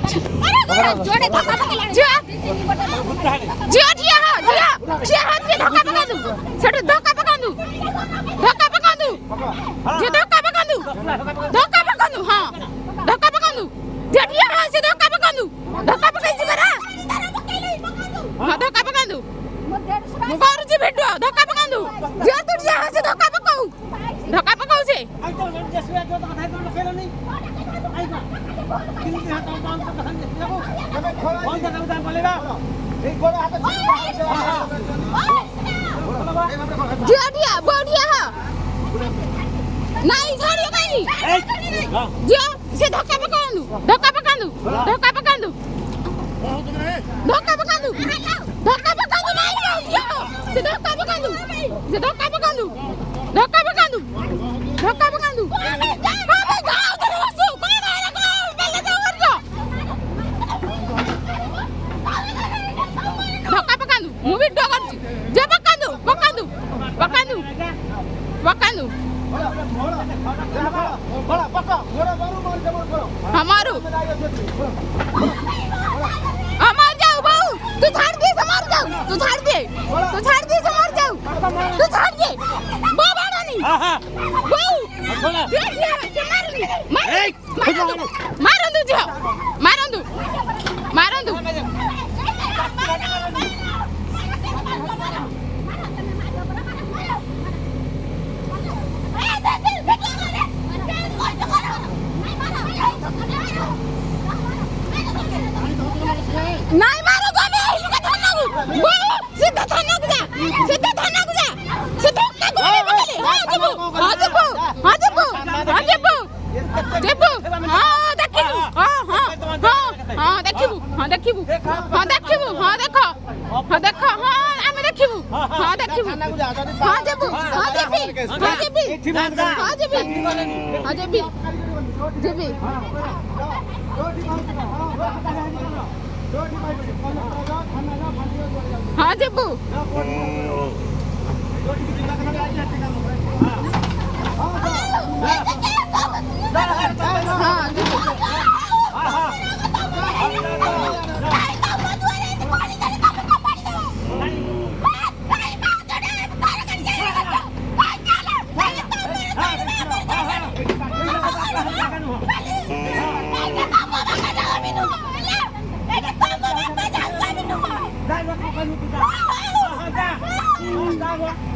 जोड़े धक्का पकड़ जिया जिया जिया जिया हाथ से धक्का पकड़ दू सेठ धक्का पकड़ दू जे धक्का पकड़ दू हां धक्का पकड़ दू जड़िया हाथ से धक्का पकड़ दू धक्का पकड़ जी बरा हां धक्का पकड़ दू मुगारू जी भेटो धक्का पकड़ दू जे तू जे हाथ से धक्का पकड़ से नहीं झाड़ियो कहीं जिया से धक्का पकड़ दू धक्का पकड़ दू नहीं जिया से धक्का पकड़ दू हमारू हमार जाओ बहु तू झाड़ दे समार जाओ तू झाड़ दे समार जाओ तू झाड़ दे बाबा रानी बहु मारंदू जो मारंदू नहीं मारो तो मैं इनका थाना को सीधा थाना को जा सीधा गोली पकड़े हां जब्बू देखिबू हाँ जब्बू Dai,